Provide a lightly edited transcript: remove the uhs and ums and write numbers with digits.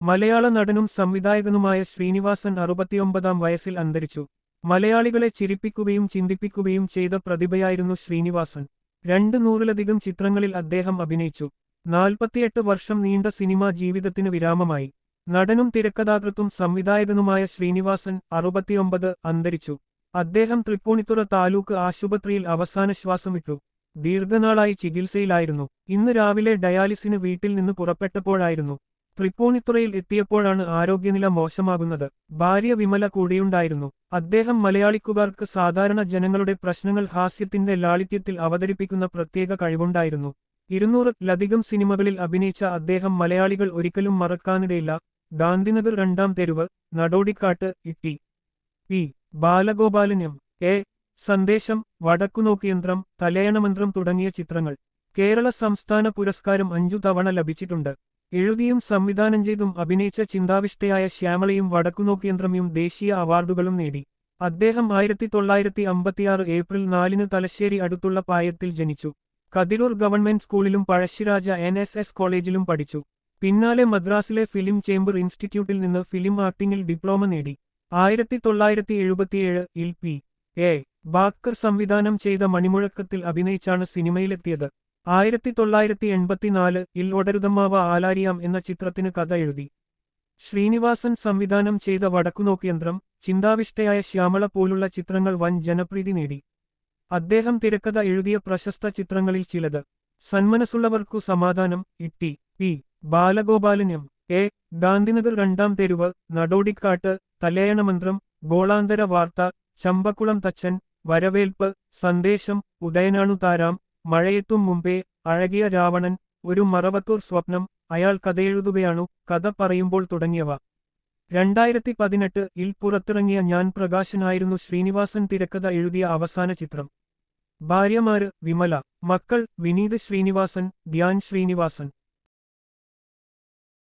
മലയാള നടനും സംവിധായകനുമായ ശ്രീനിവാസൻ 69 വയസ്സിൽ അന്തരിച്ചു. മലയാളികളെ ചിരിപ്പിക്കുകയും ചിന്തിപ്പിക്കുകയും ചെയ്ത പ്രതിഭയായിരുന്നു ശ്രീനിവാസൻ. 200-ലധികം ചിത്രങ്ങളിൽ അദ്ദേഹം അഭിനയിച്ചു. 48 വർഷം നീണ്ട സിനിമാ ജീവിതത്തിന് വിരാമമായി. നടനും തിരക്കഥാകൃത്തും സംവിധായകനുമായ ശ്രീനിവാസൻ 69 അന്തരിച്ചു. അദ്ദേഹം തൃപ്പൂണിത്തുറ താലൂക്ക് ആശുപത്രിയിൽ അവസാന ശ്വാസം വിട്ടു. ദീർഘനാളായി ചികിത്സയിലായിരുന്നു. ഇന്ന് രാവിലെ ഡയാലിസിന് വീട്ടിൽ നിന്ന് പുറപ്പെട്ടപ്പോഴായിരുന്നു. തൃപ്പൂണിത്തുറയിൽ എത്തിയപ്പോഴാണ് ആരോഗ്യനില മോശമാകുന്നത്. ഭാര്യ വിമല കൂടെയുണ്ടായിരുന്നു. അദ്ദേഹം മലയാളിക്കുകാർക്ക് സാധാരണ ജനങ്ങളുടെ പ്രശ്നങ്ങൾ ഹാസ്യത്തിന്റെ ലാളിത്യത്തിൽ അവതരിപ്പിക്കുന്ന പ്രത്യേക കഴിവുണ്ടായിരുന്നു. 200-ലധികം സിനിമകളിൽ അഭിനയിച്ച അദ്ദേഹം മലയാളികൾ ഒരിക്കലും മറക്കാനിടയില്ല. ഗാന്ധിനഗർ രണ്ടാം തെരുവ്, നടോടിക്കാട്ട്, ഇട്ടി. പി. ബാലഗോപാലൻ, എം. എ. സന്ദേശം, വടക്കുനോക്കിയന്ത്രം, തലയണമന്ത്രം തുടങ്ങിയ ചിത്രങ്ങൾ കേരള സംസ്ഥാന പുരസ്കാരം 5 തവണ ലഭിച്ചിട്ടുണ്ട്. എഴുതിയും സംവിധാനം ചെയ്തും അഭിനയിച്ച ചിന്താവിഷ്ടയായ ശ്യാമളയും വടക്കുനോക്കിയന്ത്രമയും ദേശീയ അവാർഡുകളും നേടി. അദ്ദേഹം 1956 ഏപ്രിൽ 4 തലശ്ശേരി അടുത്തുള്ള പായത്തിൽ ജനിച്ചു. കതിരൂർ ഗവൺമെന്റ് സ്കൂളിലും പഴശ്ശിരാജ NSS കോളേജിലും പഠിച്ചു. പിന്നാലെ മദ്രാസിലെ ഫിലിം ചേംബർ ഇൻസ്റ്റിറ്റ്യൂട്ടിൽ നിന്ന് ഫിലിം ആക്ടിംഗിൽ ഡിപ്ലോമ നേടി. 1977-ൽ പി. എ. ബാക്കർ സംവിധാനം ചെയ്ത മണിമുഴക്കത്തിൽ അഭിനയിച്ചാണ് സിനിമയിലെത്തിയത്. 1984-ൽ ഒടരുതമ്മാവ ആലാരിയാം എന്ന ചിത്രത്തിന് കഥ എഴുതി. ശ്രീനിവാസൻ സംവിധാനം ചെയ്ത വടക്കുനോക്കിയന്ത്രം, ചിന്താവിഷ്ടയായ ശ്യാമള പോലുള്ള ചിത്രങ്ങൾ വൻ ജനപ്രീതി നേടി. അദ്ദേഹം തിരക്കഥ എഴുതിയ പ്രശസ്ത ചിത്രങ്ങളിൽ ചിലത്: Sanmanassullavarkku Samadhanam, T. P. Balagopalan, M. A. Gandhinagar Randam Theruvu, നടോടിക്കാട്ട്, Thalayanamanthram, ഗോളാന്തര വാർത്ത, ചമ്പക്കുളം തച്ചൻ, വരവേൽപ്പ്, സന്ദേശം, ഉദയനാണു താരാം, മഴയെത്തും മുമ്പേ, അഴകിയ രാവണൻ, ഒരു മറവത്തൂർ സ്വപ്നം, അയാൾ കഥയെഴുതുകയാണു, കഥ പറയുമ്പോൾ തുടങ്ങിയവ. 2018-ൽ പുറത്തിറങ്ങിയ ഞാൻ പ്രകാശനായിരുന്നു ശ്രീനിവാസൻ തിരക്കഥ എഴുതിയ അവസാന ചിത്രം. ഭാര്യമാര്: വിമല. മക്കൾ: വിനീത് ശ്രീനിവാസൻ, ധ്യാൻ ശ്രീനിവാസൻ.